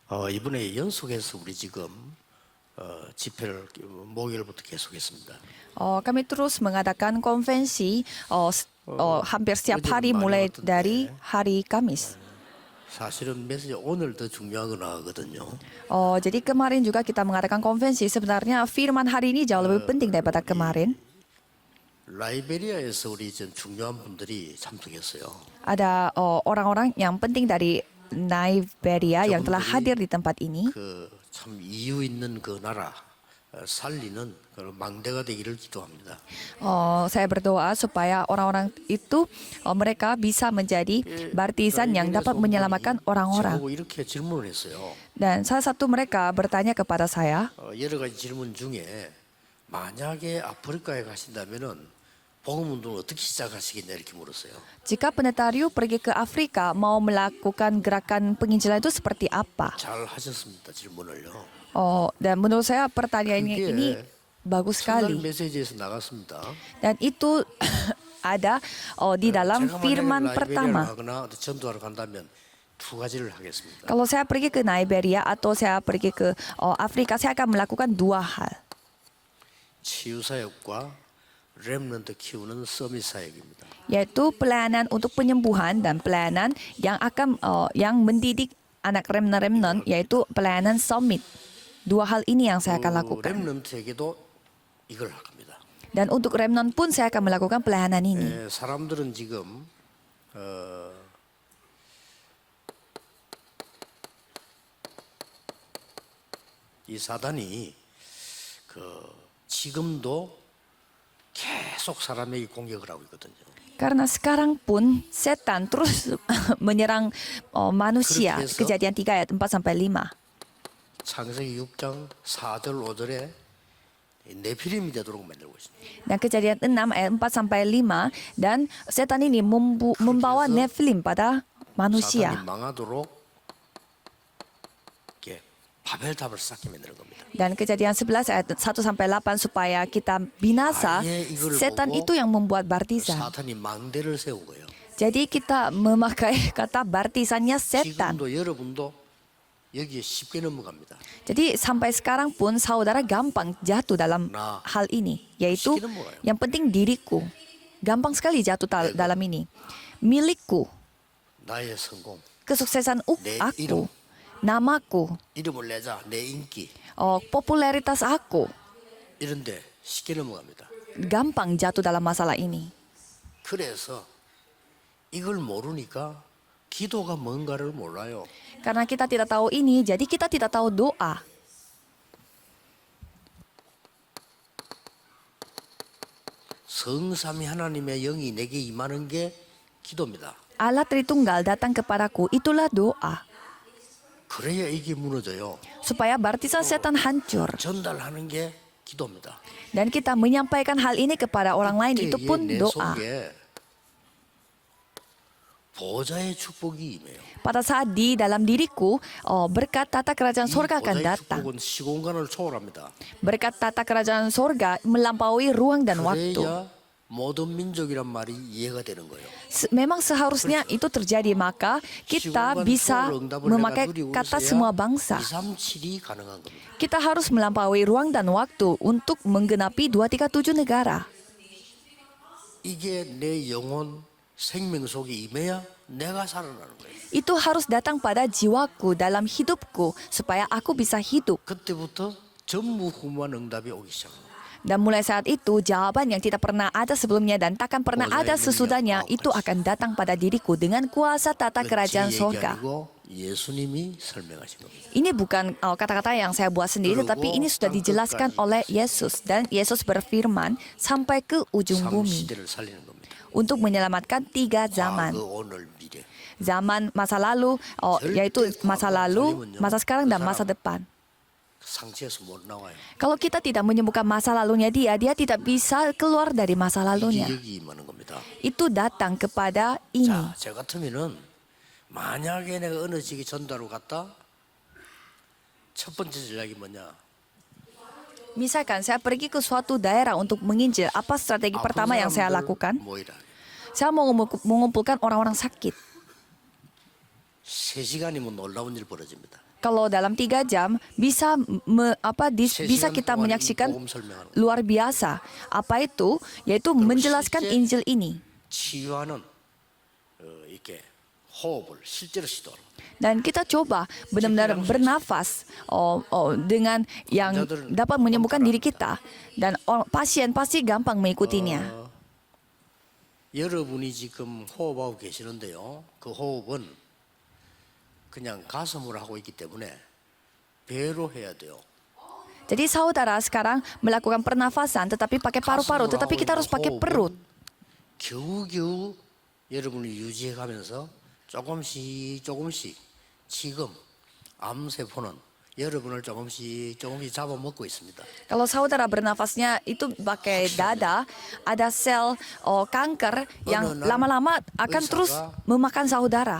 이번에 연속해서 우리 지금 집회를 목요일부터 계속했습니다. Kami terus mengadakan konvensi hampir setiap 어제는 hari 많이 mulai 왔던데. dari hari Kamis. 사실은 메시지 오늘 더 중요한 거 나거든요. Jadi kemarin juga kita mengadakan konvensi. Sebenarnya firman hari ini jauh lebih penting daripada kemarin. 라이베리아에서 우리 좀 중요한 분들이 참석했어요. Ada orang-orang yang penting dari Nigeria yang telah hadir di tempat ini. 그 참 이유 있는 그 나라 살리는 그런 망대가 되기를 기도합니다. Saya berdoa supaya orang-orang itu mereka bisa menjadi baptisan yang dapat menyelamatkan orang-orang. 저보고 이렇게 질문을 했어요. Dan salah satu mereka bertanya kepada saya, 여러 가지 질문 중에 만약에 아프리카에 가신다면은 복음 운동을 어떻게 시작하시겠냐 이렇게 물었어요. jika pendeta Ryu pergi ke Afrika mau melakukan gerakan penginjilan itu seperti apa? 잘 하셨습니다 질문을요. Dan menurut saya pertanyaannya 그게 ini bagus 첫날 sekali. 메시지에서 나갔습니다. Dan itu ada di dalam 제가 firman 만약에 라이베리아를 pertama. 하거나 어디 전도하러 간다면 두 가지를 하겠습니다. Kalau saya pergi ke Nigeria atau saya pergi ke Afrika, saya akan melakukan dua hal. 치유 사역과 렘넌트 키우는 서밋 사역입니다. Yaitu pelayanan untuk penyembuhan dan pelayanan yang akan yang mendidik anak remnant, yaitu pelayanan summit. Dua hal ini yang saya akan lakukan. 렘넌트에게도 이걸 할 겁니다. Dan untuk remnant pun saya akan melakukan pelayanan ini. 사람들은 지금 이 사단이 지금도 계속 사람에게 공격을 하고 있거든요. Karena sekarang pun setan terus menyerang manusia. 그렇게 해서 Kejadian 3 ayat 4 sampai 5. 창세기 6장 4절 5절에 네피림이 되도록 만들고 있습니다. Dan kejadian 6 ayat 4 sampai 5 dan setan ini membawa Nephilim pada manusia. 사단이 망하도록 이렇게 바벨탑을 쌓게 만드는 겁니다. Dan kejadian 11 ayat 1 sampai 8 supaya kita binasa, setan itu yang membuat baptisan. 사탄이 망대를 세운 거예요. Jadi kita memakai kata baptisannya setan. 지금도 여러분도 여기에 쉽게 넘어갑니다. Jadi sampai sekarang pun saudara gampang jatuh dalam hal ini, yaitu yang penting diriku. Gampang sekali jatuh dalam ini. Milikku, 나의 성공, kesuksesan 내 aku, 이름. namaku, 이름을 내자, 내 인기 popularitas aku. 이런데 쉽게 넘어갑니다. Gampang jatuh dalam masalah ini. 그래서 이걸 모르니까 기도가 뭔가를 몰라요. Karena kita tidak tahu ini, jadi kita tidak tahu doa. 성삼위 하나님의 영이 내게 임하는 게 기도입니다. Allah Tritunggal datang kepadaku, itulah doa. 그래야 이게 무너져요. Supaya baptisan setan hancur. 전달하는 게 기도입니다. Dan kita menyampaikan hal ini kepada orang lain, itu pun 내 doa. 속에 보좌의 축복이 임해요. Pada saat di dalam diriku, berkat tata kerajaan 이 sorga akan 보좌의 datang. 축복은 시공간을 초월합니다. Berkat tata kerajaan sorga melampaui ruang dan waktu. 그래야 모든 민족이란 말이 이해가 되는 거예요. Memang seharusnya itu terjadi, maka kita bisa memakai kata semua bangsa. 237이 가능한 겁니다. Kita harus melampaui ruang dan waktu untuk menggenapi 237 negara. 이게 내 영혼 생명 속에 임해야 내가 살아나는 거예요. Itu harus datang pada jiwaku, dalam hidupku, supaya aku bisa hidup. 그때부터 전무후무한 응답이 오기 시작합니다. Dan mulai saat itu, jawaban yang tidak pernah ada sebelumnya dan takkan pernah ada sesudahnya, itu akan datang pada diriku dengan kuasa tata kerajaan 제 얘기 sorga. 아니고 예수님이 설명하신 겁니다. Ini bukan kata-kata yang saya buat sendiri, tetapi ini sudah dijelaskan oleh Yesus. Dan Yesus berfirman sampai ke ujung bumi 시대를 살리는 겁니다. untuk menyelamatkan 3 zaman. 과거, 오늘, 미래. Zaman masa lalu, yaitu masa lalu, masa sekarang, dan masa depan. 상처에서 못 나와요. Kalau kita tidak menyembuhkan masa lalunya dia tidak bisa keluar dari masa 이게 lalunya. 여기 임하는 겁니다. Itu datang kepada ini. 자, 저 같으면은 만약에 내가 어느 지기 전도하러 갔다 첫 번째 전략이 뭐냐? Misalkan saya pergi ke suatu daerah untuk menginjil, apa strategi pertama yang saya lakukan? 모이라. Saya mau mengumpulkan orang-orang sakit. 3시간이면 놀라운 일 벌어집니다. kalau dalam 3 jam bisa bisa kita menyaksikan 복음 설명하는 거. luar biasa. Apa itu? Yaitu menjelaskan 실제- Injil ini. 치유하는 이렇게 호흡을 실제로 시도하는 거예요. Dan kita coba benar-benar bernafas dengan yang dapat menyembuhkan diri kita. Dan pasien pasti gampang mengikutinya. 여러분이 지금 호흡하고 계시는데요. 그 호흡은 그냥 가슴으로 하고 있기 때문에 배로 해야 돼요. Jadi saudara sekarang melakukan pernafasan tetapi pakai paru-paru, tetapi kita harus pakai perut. 겨우겨우 여러분을 유지해가면서 조금씩 지금 암세포는 여러분을 조금씩 잡아먹고 있습니다. Kalau saudara bernafasnya itu pakai dada, ada sel kanker yang lama-lama akan terus memakan saudara.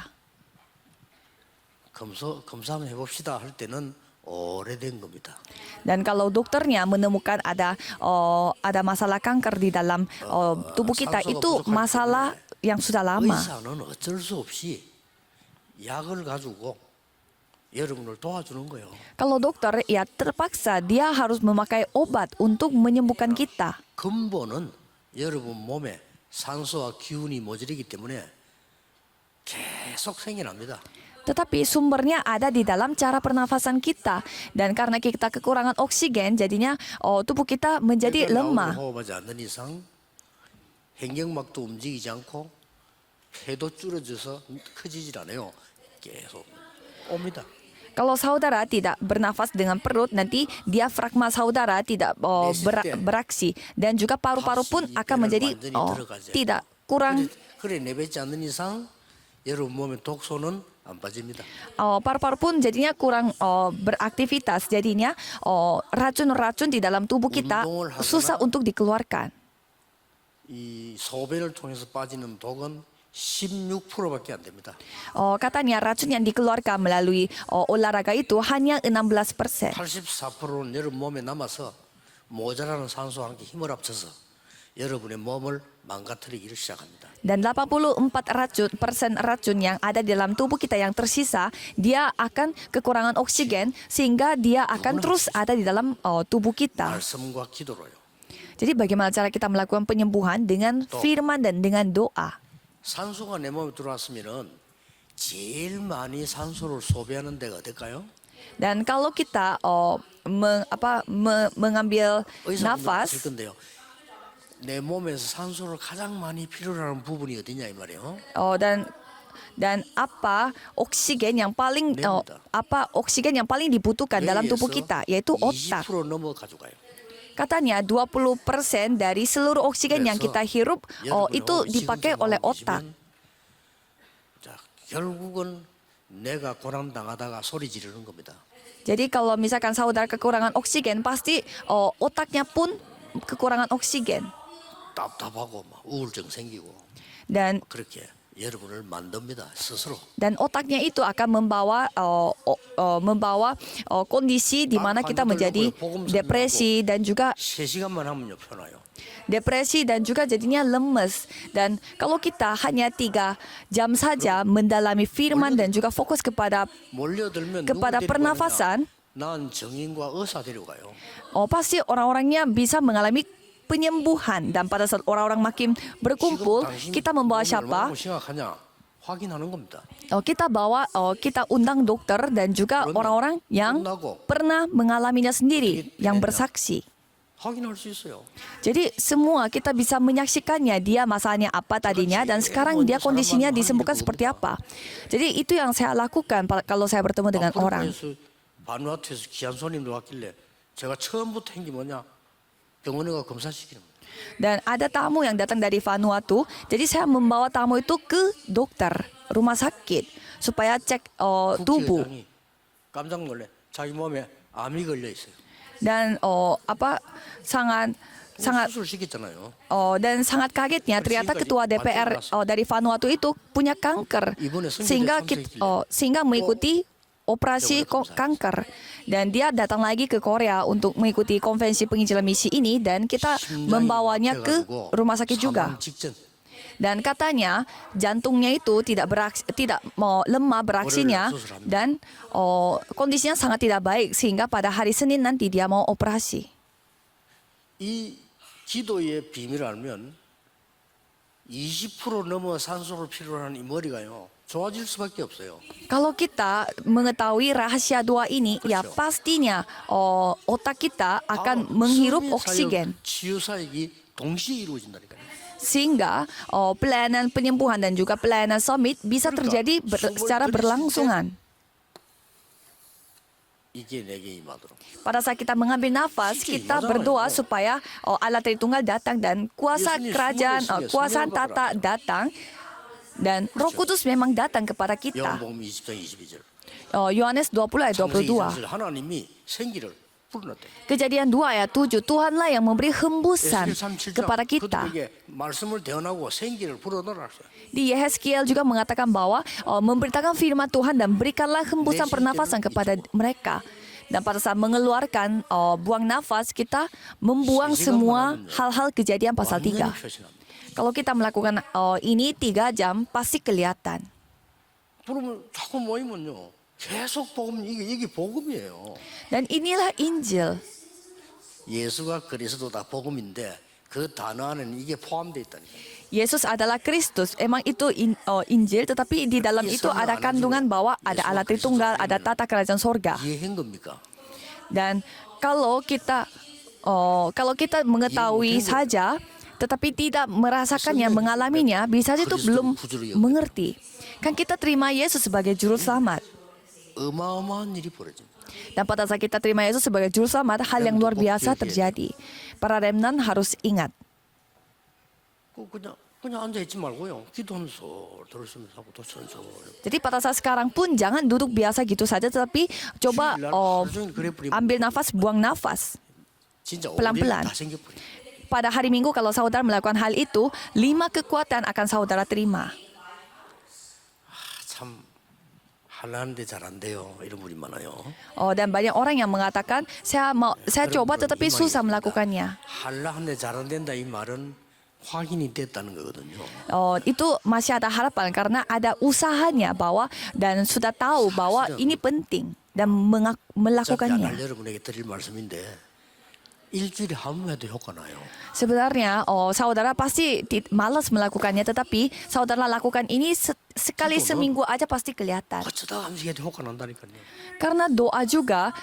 검사 한번 해봅시다 할 때는 오래된 겁니다. Dan kalau dokternya menemukan ada masalah kanker di dalam tubuh kita, itu masalah yang sudah lama. 의사는 어쩔 수 없이 약을 가지고 여러분을 도와주는 거예요. Kalau dokter, ya terpaksa dia harus memakai obat untuk menyembuhkan kita. 근본은 여러분 몸에 산소와 기운이 모자르기 때문에 계속 생겨납니다. Tetapi sumbernya ada di dalam cara pernafasan kita. Dan karena kita kekurangan oksigen, jadinya tubuh kita menjadi 뇌가 나오는 lemah. 호흡하지 않는 이상 횡격막도 움직이지 않고 폐도 줄어져서 커지질 않아요. 계속 옵니다. Kalau saudara tidak bernafas dengan perut, nanti diafragma saudara tidak beraksi. Dan juga paru-paru pun akan menjadi tidak kurang. 그래 내뱉지 않는 이상 여러분 몸의 독소는 안 빠집니다. Paru-paru pun jadinya kurang beraktivitas. Jadinya racun-racun di dalam tubuh kita susah untuk dikeluarkan. 이 소변을 통해서 빠지는 독은 16%밖에 안 됩니다. Katanya racun yang dikeluarkan melalui olahraga itu hanya 16%. 84%는 여러분 몸에 남아서 모자라는 산소와 함께 힘을 합쳐서 여러분의 몸을 망가뜨리기를 시작합니다. Dan 84% racun yang ada di dalam tubuh kita yang tersisa, dia akan kekurangan oksigen sehingga dia akan terus ada di dalam tubuh kita. 말씀과 기도로요. Jadi bagaimana cara kita melakukan penyembuhan dengan firman dan dengan doa. 산소가 내 몸에 들어왔으면은 제일 많이 산소를 소비하는 데가 어딜까요? Dan kalau kita mengambil 의사분들 nafas, 아실 건데요. 내 몸에서 산소를 가장 많이 필요로 하는 부분이 어디냐 이 말이에요. dan apa oksigen yang paling dibutuhkan dalam tubuh kita, yaitu otak. 20% 넘어 가져가요. Katanya 20% dari seluruh oksigen yang kita hirup itu dipakai oleh otak. 자, 결국은 내가 고난 당하다가 소리 지르는 겁니다. Jadi kalau misalkan saudara kekurangan oksigen, pasti otaknya pun kekurangan oksigen. 답답하고 막 우울증 생기고 Dan 그렇게 여러분을 만듭니다 스스로. dan otaknya itu akan membawa kondisi di mana kita menjadi depresi dan juga 3시간만 하면요 편해요. depresi dan juga jadinya lemes. Dan kalau kita hanya 3 jam saja mendalami firman dan juga fokus kepada 몰려들면 kepada pernafasan, 난 정인과 의사 데려가요. pasti orang-orangnya bisa mengalami penyembuhan. Dan pada saat orang-orang makin berkumpul, kita membawa siapa? 심각하냐 확인하는 겁니다. Kita undang dokter dan juga orang-orang yang pernah mengalaminya sendiri, yang bersaksi. 확인할 수 있어요. Jadi semua kita bisa menyaksikannya, dia masalahnya apa tadinya dan sekarang dia kondisinya disembuhkan seperti apa. Jadi itu yang saya lakukan kalau saya bertemu dengan orang. 바누아투에서 귀한 손님들 왔길래 제가 처음부터 한 게 뭐냐 병원에 가 검사시키는 거예요. Dan ada tamu yang datang dari Vanuatu, jadi saya membawa tamu itu ke dokter rumah sakit supaya cek tubuh. 국회의장이 깜짝 놀래 자기 몸에 암이 걸려 있어요. Dan sangat 수술 시켰잖아요. dan sangat kagetnya ternyata ketua DPR dari Vanuatu itu punya kanker sehingga mengikuti operasi kanker. Dan dia datang lagi ke Korea untuk mengikuti konvensi penginjilan misi ini dan kita membawanya ke rumah sakit juga. 직전 Dan katanya jantungnya itu tidak mau lemah beraksinya dan kondisinya sangat tidak baik sehingga pada hari Senin nanti dia mau operasi. 이 기도의 비밀을 알면 20% 넘어 산소를 필요로 하는 이 머리가요 좋아질 수밖에 없어요. Kalau kita mengetahui rahasia doa ini, ya pastinya otak kita akan menghirup oksigen. 치유 사역이 동시에 이루어진다니까요. Sehingga pelayanan penyembuhan dan juga pelayanan summit bisa terjadi secara berlangsungan. 이게 내게 임하도록. Pada saat kita mengambil nafas, kita berdoa supaya Allah Tritunggal datang dan kuasa kerajaan, kuasa tata datang dan Roh Kudus memang datang kepada kita. 요한복음 20장 22절. Yohanes 20 ayat 22. 하나님이 생기를 불어넣대. Kejadian 2 ayat 7, Tuhanlah yang memberi hembusan kepada kita. 그들에게 말씀을 대언하고 생기를 불어넣으라. Di Yehezkiel juga mengatakan bahwa memberitakan firman Tuhan dan berikanlah hembusan pernafasan kepada mereka. Dan pada saat mengeluarkan buang nafas, kita membuang semua hal-hal kejadian pasal 3. Kalau kita melakukan ini 3 jam, pasti kelihatan. 그러면 자꾸 모이면요. 계속 복음 이게 복음이에요. Dan inilah Injil. 예수가 그리스도다 복음인데 그 단어 안에는 이게 포함되어 있다니까요. Yesus adalah Kristus. Emang itu Injil, tetapi di dalam itu ada kandungan bahwa ada Allah Tritunggal, ada tata kerajaan sorga. 이해한 겁니까? Dan kalau kita mengetahui saja, tetapi tidak merasakannya, mengalaminya, bisa saja itu belum mengerti. Kan kita terima Yesus sebagai juru selamat. 어마어마한 일이 벌어집니다. Dan pada saat kita terima Yesus sebagai juru selamat, hal yang luar biasa terjadi. Para remnan harus ingat. 그냥 앉아 있지 말고요. 기도하면서 들으시면서 하고 도천서. Jadi pada saat sekarang pun jangan duduk biasa gitu saja, tetapi coba ambil nafas, buang nafas. Pelan-pelan. Pada hari Minggu kalau saudara melakukan hal itu, 5 kekuatan akan saudara terima. 참 하려는데 잘 안 돼요. 이런 분이 많아요. Dan banyak orang yang mengatakan saya coba tetapi susah melakukannya. 하려는데 잘 안 된다 이 말은 확인이 됐다는 거거든요. Itu masih ada harapan karena ada usahanya bahwa dan sudah tahu bahwa ini penting dan melakukannya. 여러분에게 드릴 말씀인데 일주일에 한 번 해도 효과 나요. Sebenarnya saudara pasti malas melakukannya, tetapi saudara lakukan ini sekali seminggu aja pasti kelihatan. 어쩌다 감식해도 효과 난다니까요. Karena doa juga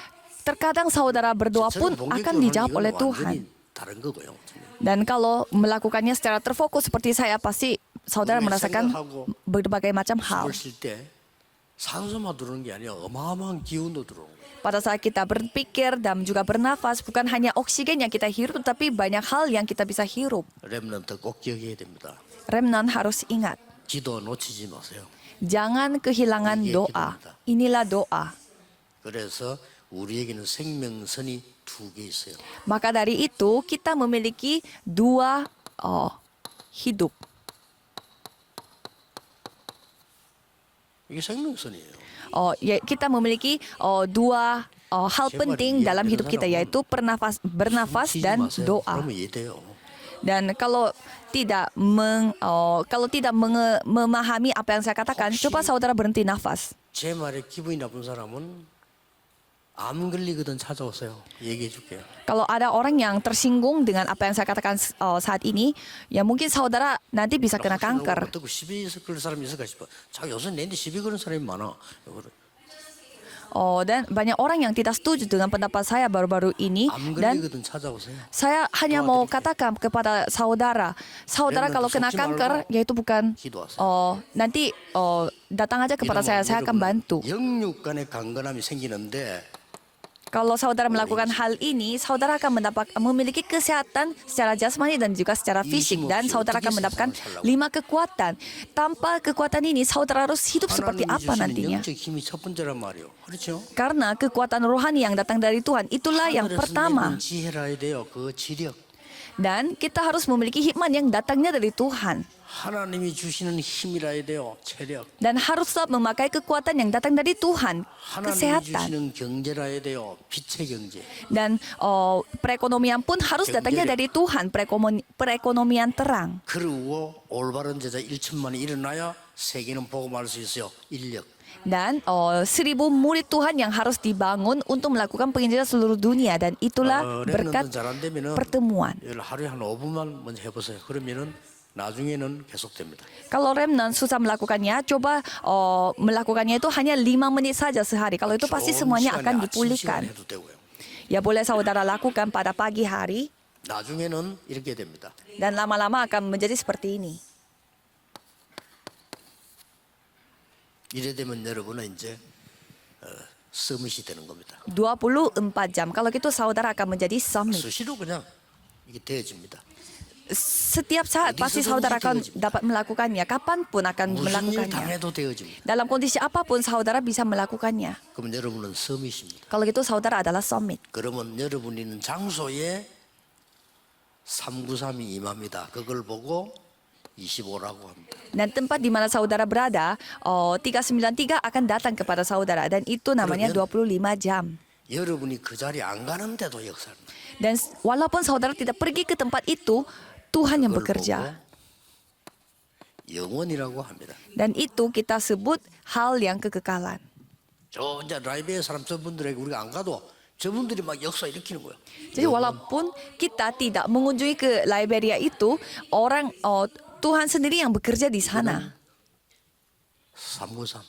terkadang saudara berdoa pun akan dijawab oleh Tuhan. 다른 거고요. Dan kalau melakukannya secara terfokus seperti saya, pasti saudara merasakan berbagai macam hal. 때 산소만 들어오는 게 아니라 어마어마한 기운도 들어오고. Pada saat kita berpikir dan juga bernafas, bukan hanya oksigen yang kita hirup, tapi banyak hal yang kita bisa hirup. 렘넌트 꼭 기억해야 됩니다. Remnan harus ingat. 기도 놓치지 마세요. Jangan kehilangan doa. Inilah doa. 그래서 우리에게는 생명선이 2개 있어요. Maka dari itu kita memiliki 2 hidup. 이게 생명선이에요. Kita memiliki 2 hal penting dalam hidup kita, yaitu bernafas dan doa. 그러면 이해돼요. Dan kalau tidak memahami apa yang saya katakan, coba saudara berhenti nafas. 제 말에 기분이 나쁜 사람은 암 걸리거든 찾아오세요. 얘기해 줄게요. Kalau ada orang yang tersinggung dengan apa yang saya katakan saat ini, ya mungkin saudara nanti bisa kena kanker. 어떻게 시비 걸는 사람이 있을까 싶어. 자, 요새 내한테 시비 걸는 사람이 많아. Dan banyak orang yang tidak setuju dengan pendapat saya baru-baru ini, 암 dan 걸리거든 찾아오세요. saya hanya mau katakan kepada saudara kalau kena kanker, yaitu bukan nanti datang aja kepada saya akan bantu. 영육 간의 강건함이 생기는데 Kalau saudara melakukan hal ini, saudara akan memiliki kesehatan secara jasmani dan juga secara fisik, dan saudara akan mendapatkan 5 kekuatan. Tanpa kekuatan ini, saudara harus hidup seperti apa nantinya? 영적 힘이 첫 번째란 말이에요. 그렇죠? Karena kekuatan rohani yang datang dari Tuhan itulah yang pertama. 지혜라 해야 돼요. 그 지력. Dan kita harus memiliki hikmat yang datangnya dari Tuhan. 하나님이 주시는 힘이라 해야 돼요. 체력. Dan haruslah memakai kekuatan yang datang dari Tuhan. 하나님이 Kesehatan. 주시는 경제라 해야 돼요. 빛의 경제. Dan perekonomian pun harus datangnya dari Tuhan. Perekonomian terang. 그리고 올바른 제자 1천만이 일어나야 세계는 복음할 수 있어요. 인력. Dan 1.000 murid Tuhan yang harus dibangun untuk melakukan penginjilan seluruh dunia. Dan itulah berkat 랩런트는 잘안 되면은 pertemuan. 하루에 한 5분만 먼저 해보세요. 그러면은 나중에는 계속됩니다. Kalau remnant susah melakukannya, coba melakukannya itu hanya 5 menit saja sehari. Kalau itu pasti 좋은 semuanya 시간에 akan 아침 dipulihkan. 시간에 해도 되고요. Ya boleh saudara lakukan pada pagi hari 나중에는 이렇게 됩니다. dan lama-lama akan menjadi seperti ini. 이래 되면 여러분은 이제 서밋이 되는 겁니다. 24 jam. Kalau gitu saudara akan menjadi summit. 수시로 그냥 이게 되어집니다. Setiap saat pasti saudara akan dapat melakukannya. Kapanpun akan 무슨 일 melakukannya. 당해도 되어집니다. Dalam kondisi apapun saudara bisa melakukannya. 그러면 여러분은 서밋입니다. Kalau gitu saudara adalah summit. 그러면 여러분이 있는 장소에 393이 임합니다. 그걸 보고 25라고 합니다. Dan tempat di mana saudara berada, 393 akan datang kepada saudara. Dan itu namanya 25 jam. 여러분이 그 자리에 안 가는데도 역사를 Dan walaupun saudara tidak pergi ke tempat itu, Tuhan yang 그걸 bekerja. 보고 영원이라고 합니다. Dan itu kita sebut hal yang kekekalan. 저 이제 라이브의 사람 저분들에게 우리가 안 가도 저분들이 막 역사 일으키는 거예요. Jadi walaupun kita tidak mengunjungi ke Liberia itu, orang Tuhan sendiri yang bekerja di sana. 393.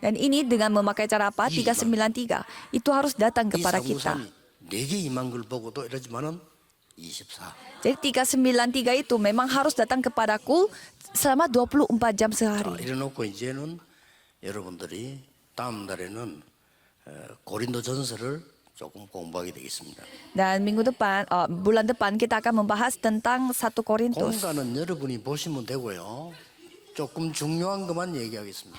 Dan ini dengan memakai cara apa? 393. Itu harus datang 이 kepada kita. 393이 4개 임한 걸 보고도 이러지만은 24. Jadi 393 itu memang harus datang kepadaku selama 24 jam 자, sehari. 이래놓고 이제는 여러분들이 다음 달에는 고린도 전서를 조금 공부하게 되겠습니다. Dan minggu depan, bulan depan kita akan membahas tentang 1 Korintus. 공간은 여러분이 보시면 되고요. 조금 중요한 것만 얘기하겠습니다.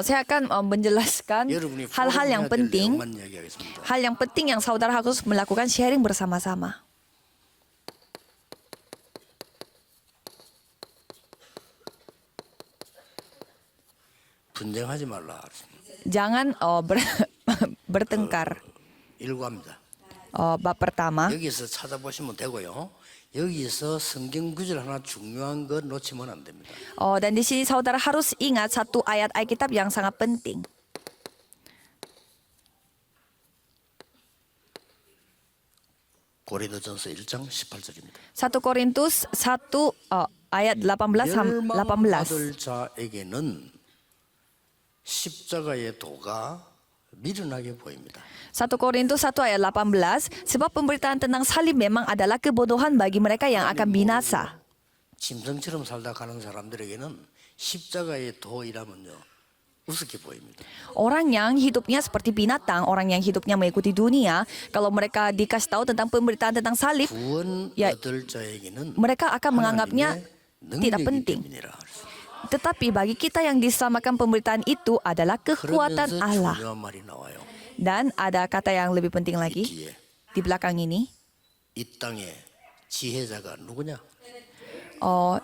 Saya akan menjelaskan 여러분이 hal-hal yang 포럼해야 될 penting. 내용만 얘기하겠습니다. Hal yang penting yang saudara harus melakukan sharing bersama-sama. 분쟁하지 말라. Jangan bertengkar. 일과입니다. Bab pertama, 여기서 찾아보시면 되고요. 여기서 성경 구절 하나 중요한 거 놓치면 안 됩니다. dan di sini saudara harus ingat satu ayat Alkitab yang sangat penting. 고린도전서 1장 18절입니다. 1 Korintus 1 ayat 18. 멸망받을 자에게는 십자가의 도가 미련하게 보입니다. 1 Korintus 1 ayat 18, sebab pemberitaan tentang salib memang adalah kebodohan bagi mereka yang akan binasa. 짐승처럼 살다 가는 사람들에게는 십자가의 도이라면요 우습게 보입니다. Orang yang hidupnya seperti binatang, orang yang hidupnya mengikuti dunia, kalau mereka dikasih tahu tentang pemberitaan tentang salib, 구원 야, 얻을 자에게는 mereka akan menganggapnya 하나님의 tidak 능력이기 penting. 때문이라. Tetapi bagi kita yang diselamatkan pemberitaan itu adalah kekuatan 그러면서 Allah. 중요한 말이 나와요. Dan ada kata yang lebih penting lagi 뒤에 di belakang ini. 이 땅에 지혜자가 누구냐?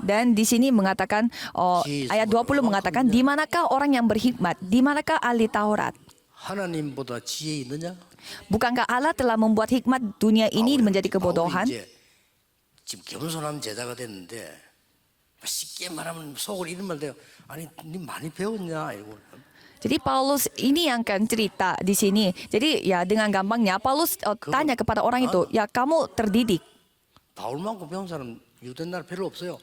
Dan di sini mengatakan, ayat 20 mengatakan, di manakah orang yang berhikmat? Di manakah ahli Taurat? 하나님보다 지혜 있느냐? Bukankah Allah telah membuat hikmat dunia ini menjadi kebodohan? 바울이 이제 지금 겸손한 제자가 됐는데 쉽게 말하면 속을 이런 말 돼요. 아니, 니 많이 배웠냐? 이러고. Jadi Paulus ini yang akan cerita di sini. Jadi ya dengan gampangnya Paulus tanya kepada orang itu, ya kamu terdidik. 바울만큼 배운 사람 유대 날 별로 없어요.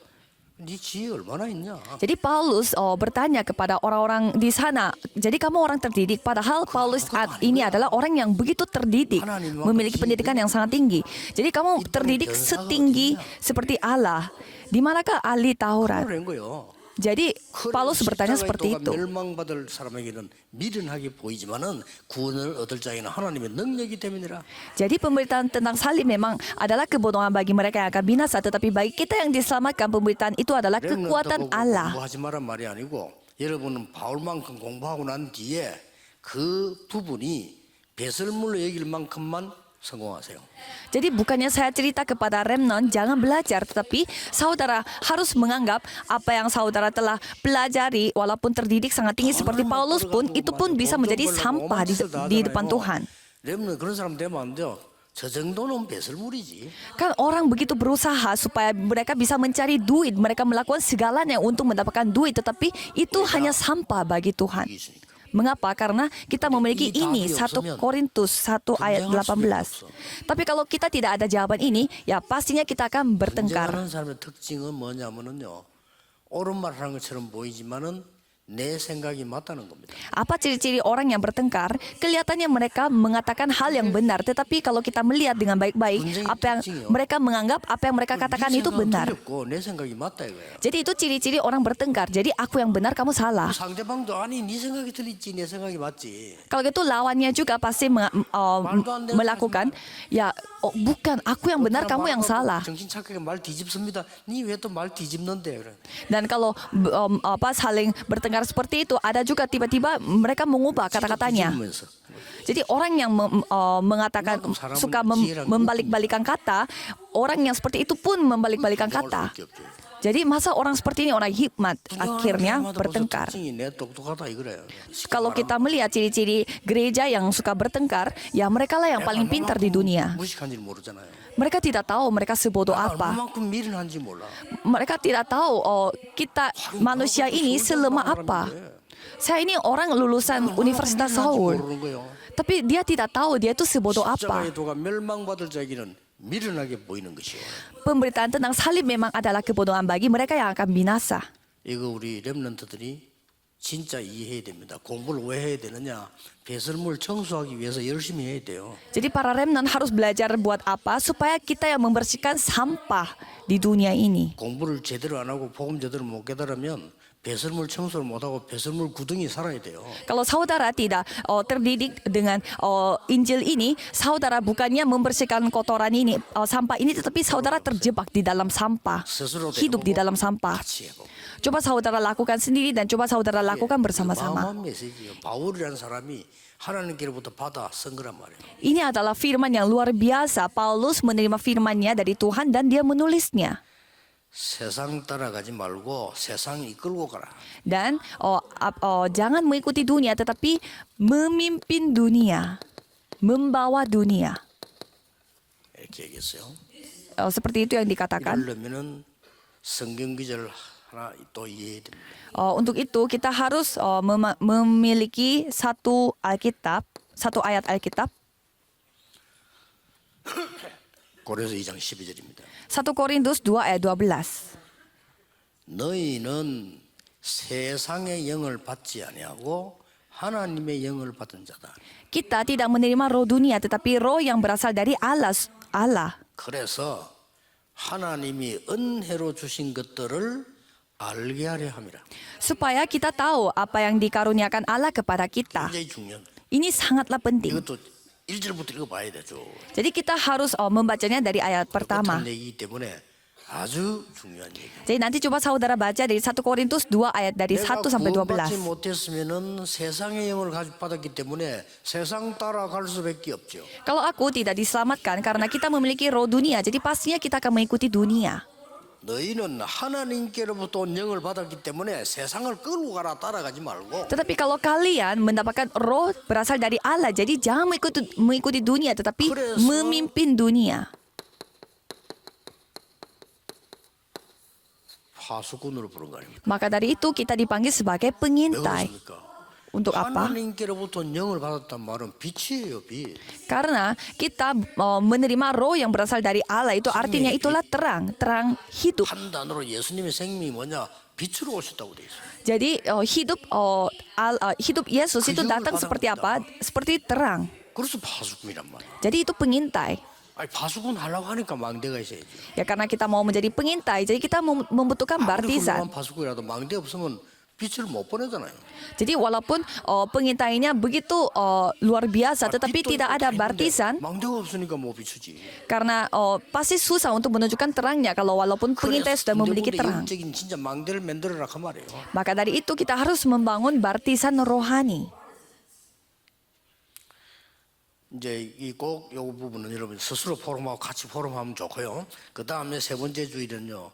네 지혜 얼마나 있냐? Jadi Paulus bertanya kepada orang-orang di sana. Jadi kamu orang terdidik. Padahal Paulus ini adalah orang yang begitu terdidik, memiliki pendidikan yang sangat tinggi. Jadi kamu terdidik setinggi seperti Allah. Di manakah ahli Taurat? 그런 거요. Jadi Paulus bertanya seperti itu. 멸망받을 사람에게는 미련하게 보이지만은 구원을 얻을 자에게는 하나님의 능력이 때문이라. Jadi pemberitaan tentang salib memang adalah kebodohan bagi mereka yang akan binasa, tetapi bagi kita yang diselamatkan pemberitaan itu adalah kekuatan Allah. 공부하지 마란 말이 아니고 여러분은 바울만큼 공부하고 난 뒤에 그 부분이 배설물로 여길 만큼만 성공하세요. Jadi bukannya saya cerita kepada remnant jangan belajar, tetapi saudara harus menganggap apa yang saudara telah pelajari walaupun terdidik sangat tinggi seperti Paulus pun itu pun bisa menjadi sampah di depan Tuhan. 렘넌 그런 사람 되면 안 돼요. 저 정도는 배설물이지. Kan orang begitu berusaha supaya mereka bisa mencari duit, mereka melakukan segalanya untuk mendapatkan duit, tetapi itu hanya sampah bagi Tuhan. 여기 있으니까. Mengapa? Karena kita memiliki ini 1 Korintus 1 ayat 18. Tapi kalau kita tidak ada jawaban ini, ya pastinya kita akan bertengkar. 경쟁하는 사람의 특징은 뭐냐면은요. 옳은 말 하는 것처럼 보이지만은 내 생각이 맞다는 겁니다. Apa ciri-ciri orang yang bertengkar? Kelihatannya mereka mengatakan hal yang benar, tetapi kalau kita melihat dengan baik-baik, apa yang mereka menganggap, apa yang mereka katakan itu benar. 틀렸고 내 생각이 맞다 이거예요. Jadi itu ciri-ciri orang bertengkar. Jadi aku yang benar, kamu salah. 상대방도 아니 네 생각이 틀리지 내 생각이 맞지. Kalau gitu lawannya juga pasti melakukan, ya bukan aku yang benar, kamu yang salah. 정신 착하게 말 뒤집습니다. 니 왜 또 말 뒤집는데 그래. Dan kalau saling bertengkar seperti itu, ada juga tiba-tiba mereka mengubah kata-katanya. 뒤집으면서. Jadi orang yang mengatakan suka membalik-balikan kata, orang yang seperti itu pun membalik-balikan kata. 수밖에 없죠. Jadi masa orang seperti ini orang hikmat akhirnya 사람마다 벌써 bertengkar. 특징이 내 똑똑하다 이거래요. Kalau kita melihat ciri-ciri gereja yang suka bertengkar, ya mereka lah yang paling pintar di dunia. 무식한지 모르잖아요. Mereka tidak tahu mereka sebodoh apa. 얼마만큼 미련한지 몰라. Mereka tidak tahu kita manusia ini selemah apa. Saya ini orang lulusan Universitas Seoul, 모르는 거예요. tapi dia tidak tahu dia itu sebodoh apa. 십자가의 도가 멸망받을 자기는 미련하게 보이는 것이요. Pemberitaan tentang salib memang adalah kebodohan bagi mereka yang akan binasa. 이거 우리 렘넌트들이 진짜 이해해야 됩니다. 공부를 왜 해야 되느냐? 배설물 청소하기 위해서 열심히 해야 돼요. Jadi para remnant harus belajar buat apa supaya kita yang membersihkan sampah di dunia ini. 공부를 제대로 안 하고 복음 제대로 못 깨달으면 배설물 청소를 못 하고 배설물 구덩이 살아야 돼요. Kalau saudara tidak terdidik dengan Injil ini, saudara bukannya membersihkan kotoran ini, sampah ini, tetapi saudara terjebak di dalam sampah, 스스로 hidup di dalam sampah. 같이 해보고. Coba saudara lakukan sendiri dan coba saudara lakukan bersama-sama. 마음한 메시지요. 바울이라는 사람이 하나님께로부터 받아 쓴 거란 말이에요. Ini adalah firman yang luar biasa. Paulus menerima firman-Nya dari Tuhan dan dia menulisnya. 세상 따라가지 말고 세상 이끌고 가라. Dan jangan mengikuti dunia, tetapi memimpin dunia, membawa dunia. 이렇게 얘기했어요. Seperti itu yang dikatakan. 이러려면은 성경 구절 하나 또 이해해야 됩니다. Untuk itu kita harus memiliki satu ayat Alkitab. 고린도서 2장 12절입니다. 1 Korintus 2 ayat 12. 너희는 세상의 영을 받지 아니하고 하나님의 영을 받은 자다. Kita tidak menerima roh dunia, tetapi roh yang berasal dari Allah. 그래서 하나님이 은혜로 주신 것들을 알게 하려 함이라. Supaya kita tahu apa yang dikaruniakan Allah kepada kita. 굉장히 중요한. Ini sangatlah penting. 이것도 1절부터 읽어봐야 되죠. Jadi kita harus membacanya dari ayat pertama. 똑같은 얘기이기 때문에 아주 중요한 얘기. Jadi nanti coba saudara baca dari 1 Korintus 2 ayat dari 1 sampai 구원받지 12. 못했으면은 세상의 영을 받았기 때문에 세상 따라갈 수밖에 없죠. Kalau aku tidak diselamatkan karena kita memiliki roh dunia, jadi pastinya kita akan mengikuti dunia. 너희는 하나님께로부터 온 영을 받았기 때문에 세상을 끌고 가라 따라가지 말고. Tetapi kalau kalian mendapatkan roh berasal dari Allah, jadi jangan mengikuti dunia, tetapi memimpin dunia. 파수꾼으로 부른 거 아닙니까? Maka dari itu kita dipanggil sebagai 왜 pengintai. 그렇습니까? Untuk apa? 하나님께로부터 온 영을 받았단 말은 빛이에요, 빛. Karena kita menerima roh yang berasal dari Allah, itu artinya itulah terang, terang hidup. 한 단어로 예수님의 생명이 뭐냐? 빛으로 오셨다고 돼 있어요. Jadi hidup Yesus itu datang seperti apa? Seperti terang. 그래서 파수꾼이란 말이에요. Jadi itu pengintai. 아니, 파수꾼 하려고 하니까 망대가 있어야지. Ya karena kita mau menjadi pengintai, jadi kita membutuhkan 아무리 baptisan. 훌륭한 파수꾼이라도 망대 없으면 빛을 못 보내잖아요. Jadi walaupun pengintainya begitu luar biasa, tetapi tidak ada baptisan, 망대가 없으니까 못 비추지. karena pasti susah untuk menunjukkan terangnya kalau walaupun pengintai sudah memiliki terang. 영적인 진짜 망대를 만들어라 그 말이에요. Maka dari itu kita harus membangun baptisan rohani. 이제 이 꼭 요 부분은 여러분 스스로 포럼하고 같이 포럼하면 좋고요. 그 다음에 세 번째 주의는요.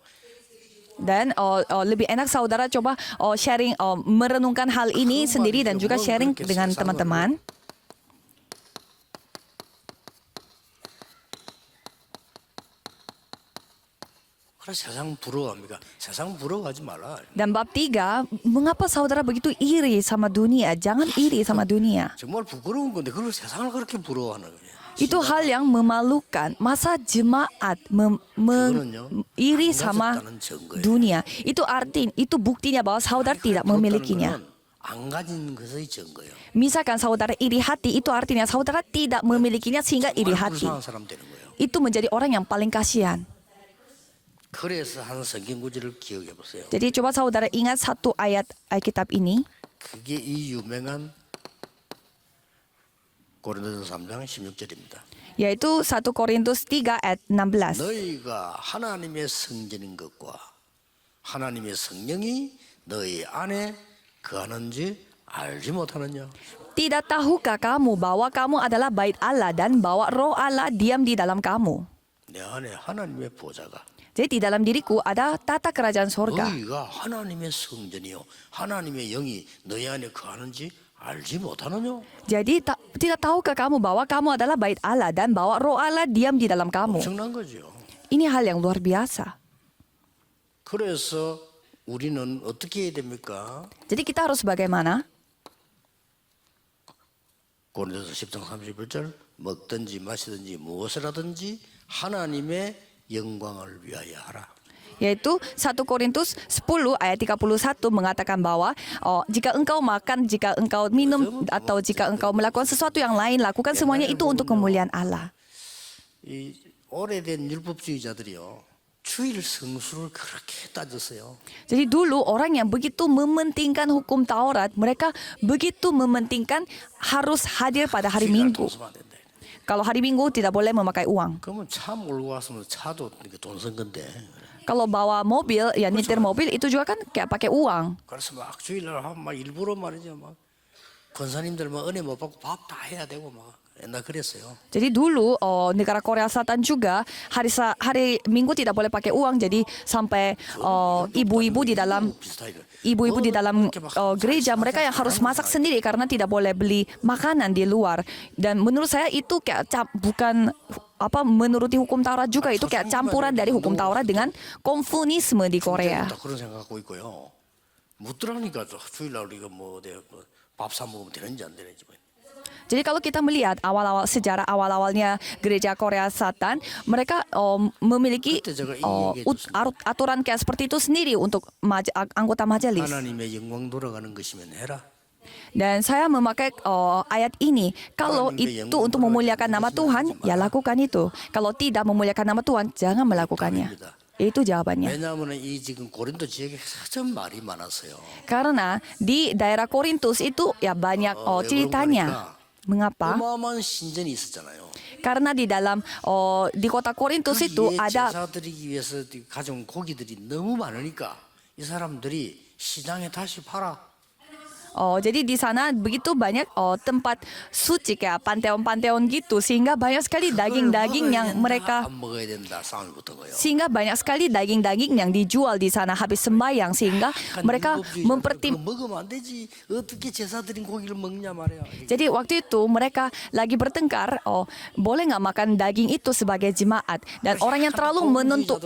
Dan lebih enak saudara coba sharing, merenungkan hal ini sendiri dan juga sharing dengan teman-teman. 그래 세상 부러워합니까? 세상 부러워하지 말라. Dan bab 3, mengapa saudara begitu iri sama dunia? Jangan iri sama dunia. 정말 부끄러운 건데 그걸 세상을 그렇게 부러워하는 거예요. Itu hal yang memalukan. Masa jemaat iri sama dunia. Itu buktinya bahwa saudara tidak memilikinya. 안 가진 것의 증거예요. Misalkan saudara iri hati, itu artinya saudara tidak memilikinya sehingga iri hati. 불쌍한 사람 되는 거예요. Itu menjadi orang yang paling kasihan. 그래서 한 성경 구절을 기억해 보세요. Jadi coba saudara ingat satu ayat Alkitab ini. 그게 이 유명한 고린도서 3장 16절입니다. Yaitu 1 Korintus 3 ayat 16. 너희가 하나님의 성전인 것과 하나님의 성령이 너희 안에 거하는지 알지 못하느냐? Tidak tahukah kamu bahwa kamu adalah bait Allah dan bahwa roh Allah diam di dalam kamu? 내 안에 하나님의 보좌가 Jadi di dalam diriku ada tata kerajaan sorga. 너희가 하나님의 성전이요 하나님의 영이 너희 안에 거하는지 알지 못하느냐? Jadi tidak tahukah kamu bahwa kamu adalah bait Allah dan bahwa roh Allah diam di dalam kamu? 엄청난 거죠. Ini hal yang luar biasa. 그래서 우리는 어떻게 해야 됩니까? Jadi kita harus bagaimana? 고린도서 10장 31절 먹든지 마시든지 무엇을 하든지 하나님의 영광을 위하여 하라. Yaitu 1 Korintus 10 ayat 31 mengatakan bahwa jika engkau makan, jika engkau minum atau jika engkau melakukan sesuatu yang lain, lakukan semuanya itu untuk kemuliaan Allah. 이 오래된 율법주의자들이요. 주일 성수를 그렇게 따졌어요. Jadi dulu orang yang begitu mementingkan hukum Taurat, mereka begitu mementingkan harus hadir pada hari Minggu. Kalau hari Minggu tidak boleh memakai uang. 그러면 차 몰고 왔으면 차도 돈 쓴 건데. Kalau bawa mobil, ya nyetir mobil itu juga kan kayak pakai uang. 그래서 막 주일날 하면 막 일부러 말이죠. 막 권사님들 막 은혜 못 받고 밥 다 해야 되고 막 옛날 그랬어요. Jadi dulu negara Korea Selatan juga hari Minggu tidak boleh pakai uang. Jadi sampai ibu-ibu di dalam gereja mereka yang harus masak sendiri karena tidak boleh beli makanan di luar. Dan menurut saya itu kayak bukan menuruti hukum Taurat juga, itu kayak campuran dari hukum Taurat dengan komunisme di Korea. 그런 생각하고 있고요. 묻더라니까 주일날 우리가 밥 사 먹으면 되는지 안 되는지. Jadi kalau kita melihat sejarah awal-awalnya gereja Korea Selatan, mereka memiliki aturan kayak seperti itu sendiri untuk anggota majelis. 하나님의 영광 돌아가는 것이면 해라. Dan saya memakai ayat ini, kalau itu untuk memuliakan nama Tuhan, ya lakukan itu. Kalau tidak memuliakan nama Tuhan, jangan melakukannya. Itu jawabannya. 왜냐하면 이 지금 고린도 지역에 참 말이 많았어요. Karena di daerah Korintus itu ya banyak ceritanya. Mengapa? 어마어마한 신전이 있었잖아요. Karena di kota Korintus itu ada 제사 드리기 위해서 가져온 고기들이 너무 많으니까 이 사람들이 시장에 다시 팔아. Jadi di sana begitu banyak tempat suci kayak panteon-panteon gitu, sehingga banyak sekali daging-daging yang mereka yang dijual di sana habis sembahyang, sehingga mereka Jadi waktu itu mereka lagi bertengkar, boleh nggak makan daging itu sebagai jemaat, dan orang yang terlalu menuntut.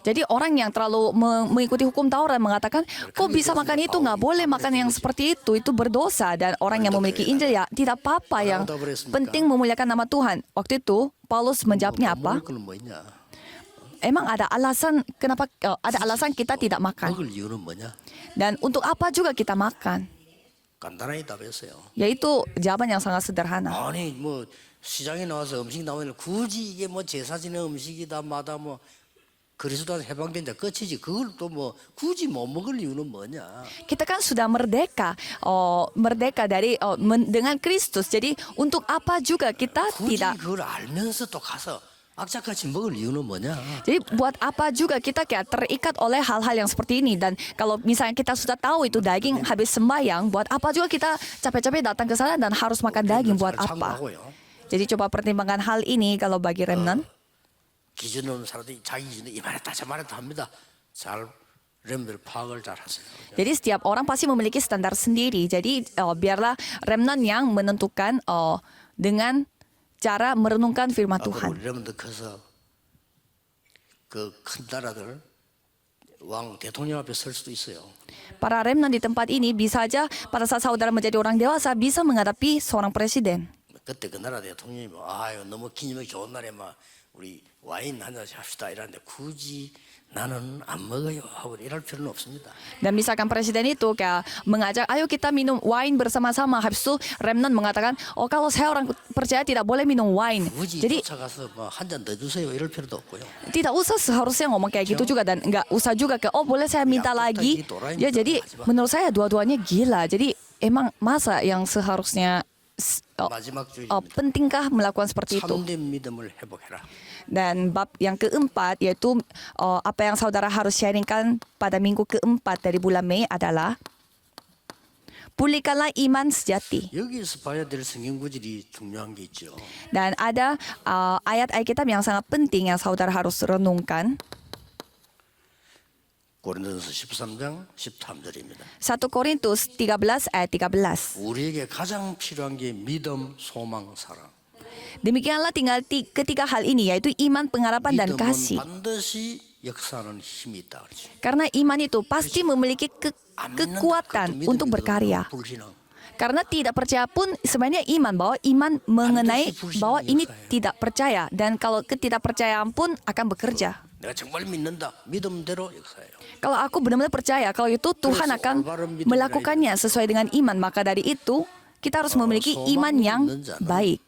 Jadi orang yang terlalu mengikuti hukum Taurat mengatakan, kok bisa makan itu, nggak boleh makan yang seperti itu berdosa. Dan orang yang memiliki Injil ya tidak apa-apa, yang penting memuliakan nama Tuhan. Waktu itu Paulus menjawabnya apa? Emang ada alasan kenapa ada alasan kita tidak makan? Dan untuk apa juga kita makan? Yaitu jawaban yang sangat sederhana. 아니 뭐 시장에 나와서 음식 나오면 굳이 이게 뭐 제사 지낸 음식이다 마다 뭐 그리스도 안에서 해방된 자 끝이지 그걸 또 뭐 굳이 못 먹을 이유는 뭐냐? Kita kan sudah merdeka, merdeka dari dengan Kristus. Jadi untuk apa juga kita 굳이 tidak? 그걸 알면서 또 가서 악착같이 먹을 이유는 뭐냐? Jadi buat apa juga kita kayak terikat oleh hal-hal yang seperti ini. Dan kalau misalnya kita sudah tahu itu daging habis sembahyang, buat apa juga kita capek-capek datang ke sana dan harus makan daging buat apa? 참고하고요. Jadi coba pertimbangkan hal ini kalau bagi remnant. 기준 없는 사람들이 자기 기준에 이만했다 저만했다 합니다. 잘 렘들 파악을 잘 하세요. Jadi setiap orang pasti memiliki standar sendiri. Jadi biarlah remnant yang menentukan dengan cara merenungkan firman 앞으로 Tuhan. 우리 렘들 커서 그 큰 나라들 왕 대통령 앞에 설 수도 있어요. Para remnant di tempat ini bisa saja pada saat saudara menjadi orang dewasa bisa menghadapi seorang presiden. 그때 그 나라 대통령이 뭐 아유 너무 기념이 좋은 날에 막 우리 와인 한 잔씩 합시다 이러는데 굳이 나는 안 먹어요 하고 이럴 필요는 없습니다. Dan misalkan presiden itu kayak mengajak, ayo kita minum wine bersama-sama. Habis itu remnant mengatakan, oh kalau saya orang percaya tidak boleh minum wine. 굳이 Jadi 쫓아가서 뭐 한 잔 더 주세요 이럴 필요도 없고요. tidak usah seharusnya ngomong kayak gitu juga. Dan nggak usah juga kayak, oh boleh saya minta lagi. Ya jadi menurut saya dua-duanya gila. Jadi emang masa yang seharusnya 마지막 주의 pentingkah melakukan seperti itu? 참된 믿음을 회복해라. Dan bab yang keempat yaitu apa yang saudara harus sharingkan pada minggu keempat dari bulan Mei adalah pulihkanlah iman sejati. 여기서 봐야 될 성경 구절이 중요한 게 있죠. Dan ada ayat Alkitab yang sangat penting yang saudara harus renungkan. 고린도전서 13장 13절입니다. 1 Korintus 13 ayat 13. 우리에게 가장 필요한 게 믿음, 소망, 사랑. Demikianlah tinggal ketiga hal ini yaitu iman, pengharapan dan 믿음은 kasih. 반드시 역사하는 힘이 있다 그러지. Karena iman itu pasti memiliki kekuatan untuk berkarya. Karena tidak percaya pun sebenarnya iman bahwa iman mengenai bahwa ini tidak percaya dan kalau ketidakpercayaan pun akan bekerja. 내가 정말 믿는다. 믿음대로 역사해요. Kalau aku benar-benar percaya kalau itu Tuhan akan melakukannya sesuai dengan iman, maka dari itu kita harus memiliki iman yang baik.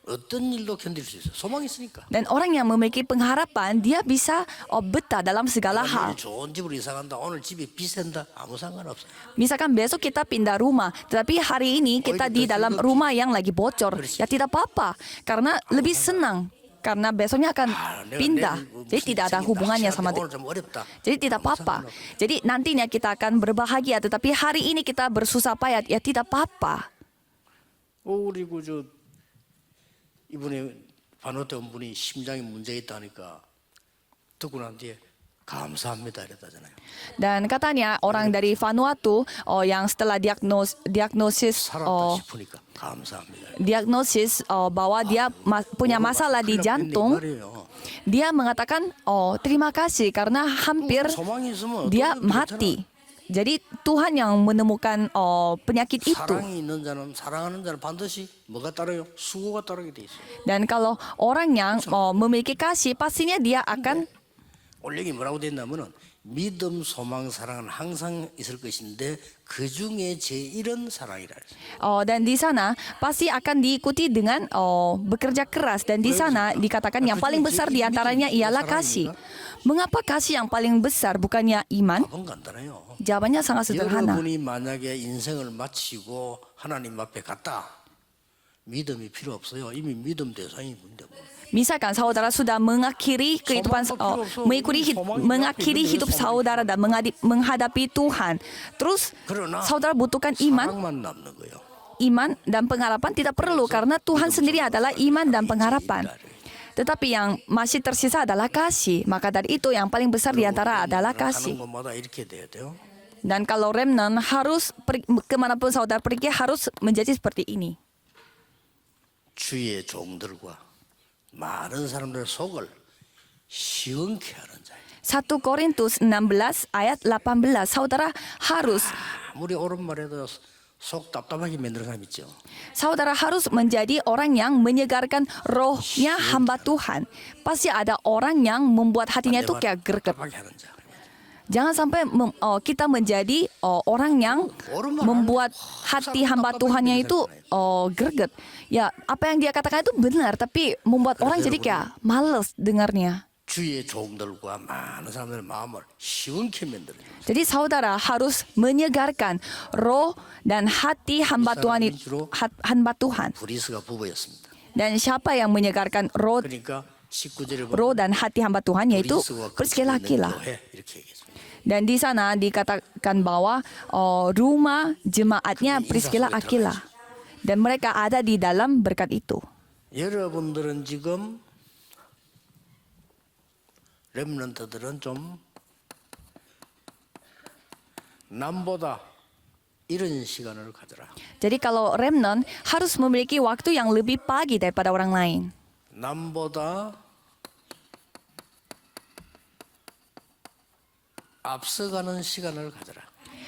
어떤 일도 견딜 수 있어요. 소망이 있으니까. Dan orang yang memiliki pengharapan dia bisa betah dalam segala hal. 좋은 집으로 이사 간다. 오늘 집이 비싼다. 아무 상관없어요. Misalkan besok kita pindah rumah, tetapi hari ini kita di dalam rumah yang lagi bocor, ya tidak apa-apa, karena lebih senang. Karena besoknya akan pindah, jadi tidak ada hubungannya sama jadi tidak apa-apa. Jadi nantinya kita akan berbahagia, tetapi hari ini kita bersusah payah, ya tidak apa-apa. 우리 그저 이번에 반호태 원분이 심장에 문제 있다니까 듣고 난 뒤에 감사합니다 이랬다잖아요. Dan katanya orang dari Vanuatu yang setelah diagnosis 살았다 싶으니까 감사합니다. diagnosis bahwa dia punya masalah di jantung, dia mengatakan terima kasih karena hampir dia mati. Jadi Tuhan yang menemukan penyakit itu. 사랑이 있는 자는 사랑하는 자는 반드시 뭐가 따라요? 수고가 따르게 돼 있어요. Dan kalau orang yang memiliki kasih, pastinya dia akan 오늘 여기 뭐라고 돼 있냐면은 믿음, 소망, 사랑은 항상 있을 것인데 그 중에 제일은 사랑이라. dan di sana pasti akan diikuti dengan bekerja keras dan di sana dikatakan yang paling besar di antaranya ialah kasih. Mengapa kasih yang paling besar bukannya iman? 답은 간단해요. Jawabannya sangat sederhana. 여러분이 만약에 인생을 마치고 하나님 앞에 갔다. 믿음이 필요 없어요. 이미 믿음 대상이 뭔데 뭐. Misalkan saudara sudah mengakhiri kehidupan mengakhiri hidup saudara dan menghadapi Tuhan. Terus saudara butuhkan iman. 사랑만 남는 거예요. Iman dan pengharapan tidak perlu karena Tuhan sendiri adalah iman dan pengharapan. Tetapi yang masih tersisa adalah kasih. Maka dari itu yang paling besar di antara adalah kasih. 가는 곳마다 이렇게 돼야 돼요. Dan kalau remnant harus kemanapun saudara pergi harus menjadi seperti ini. 주의 종들과 많은 사람들의 속을 시원케 하는 자예요. 1 Korintus 16 ayat 18. Saudara harus 아무리 옳은 말해도 속 답답하게 만드는 사람 있죠. Saudara harus menjadi orang yang menyegarkan rohnya hamba Tuhan. Pasti ada orang yang membuat hatinya itu kayak greget. 답답하게 하는 자. Jangan sampai kita menjadi orang yang membuat hati hamba Tuhannya itu greget. Ya, apa yang dia katakan itu benar, tapi membuat orang jadi kayak males dengarnya. 주의 종들과 많은 사람들의 마음을 시원케 만드는 거예요. Jadi saudara harus menyegarkan roh dan hati hamba Tuhan. 브리스가 부부였습니다. Dan siapa yang menyegarkan roh 그러니까 19절에 roh dan hati hamba Tuhan, yaitu Priscilla Aquila. 이렇게 얘기했습니다. Dan di sana dikatakan bahwa rumah jemaatnya Priscilla Aquila. Dan mereka ada di dalam berkat itu. 여러분들은 지금 렘넌트들은 좀 남보다 이런 시간을 가져라. Jadi kalau remnant harus memiliki waktu yang lebih pagi daripada orang lain. 남보다 앞서가는 시간을 가져라.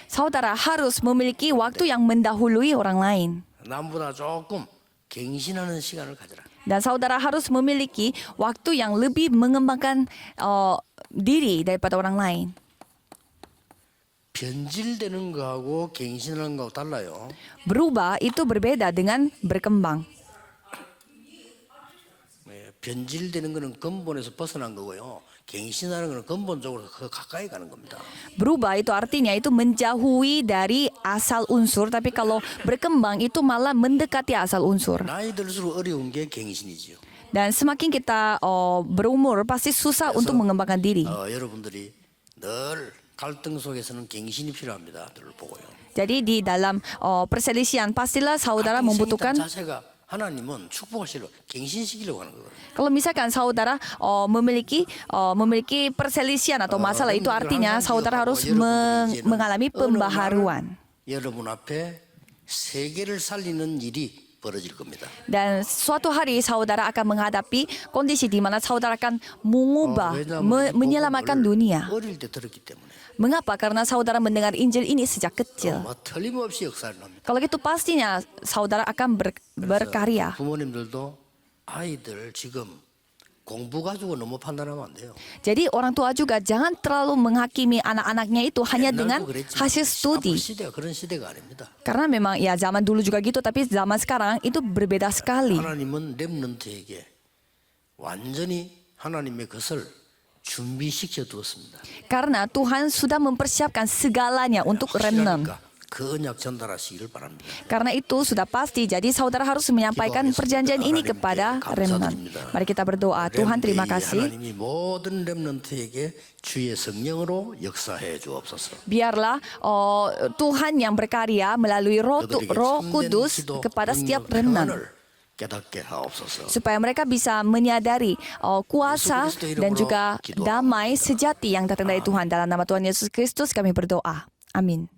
Saudara harus memiliki waktu yang mendahului orang lain. 남보다 조금 갱신하는 시간을 가져라. Dan saudara harus memiliki waktu yang lebih mengembangkan diri daripada orang lain. 변질되는 거하고 갱신하는 거하고 달라요. Berubah itu berbeda dengan berkembang. 변질되는 거는 근본에서 벗어난 거고요. 갱신하는 거는 근본적으로 더 가까이 가는 겁니다. Berubah itu artinya itu menjauhi dari asal unsur, tapi kalau berkembang itu malah mendekati asal unsur. 나이 들수록 어려운 게 갱신이지요. Dan semakin kita berumur pasti susah untuk mengembangkan diri. 여러분들이 늘 갈등 속에서는 갱신이 필요합니다. 늘 보고요. Jadi di dalam perselisihan pastilah saudara membutuhkan. 자세가 하나님은 축복하시려고 갱신시키려고 하는 거거든요. Kalau misalkan saudara memiliki perselisihan atau masalah, itu artinya saudara harus mengalami pembaharuan. 여러분 앞에 세계를 살리는 일이 벌어질 겁니다. Dan suatu hari saudara akan menghadapi kondisi di mana saudara akan mengubah, menyelamatkan dunia. 어릴 때 들었기 때문에. Mengapa? Karena saudara mendengar Injil ini sejak kecil. 틀림없이 역사를 합니다. Kalau gitu pastinya saudara akan berkarya. 부모님들도 아이들 지금 공부 가지고 너무 판단하면 안 돼요. Jadi orang tua juga jangan terlalu menghakimi anak-anaknya itu hanya dengan hasil studi. 시대가 그런 시대가 아닙니다. Karena memang ya zaman dulu juga gitu, tapi zaman sekarang itu berbeda sekali. 하나님은 렘넌트에게 완전히 하나님의 것을 준비시켜 두었습니다. Karena Tuhan sudah mempersiapkan segalanya untuk remnant. 그 언약 전달하시기를 바랍니다. Karena itu sudah pasti, jadi saudara harus menyampaikan perjanjian ini kepada remnant. Mari kita berdoa. Tuhan, terima kasih. 하나님이 모든 렘넌트에게 주의 성령으로 역사해 주옵소서. Biarlah Tuhan yang berkarya melalui Roh Kudus kepada setiap remnant, 깨닫게 하옵소서. supaya mereka bisa menyadari kuasa dan juga damai sejati yang datang dari Tuhan. Dalam nama Tuhan Yesus Kristus kami berdoa. Amin.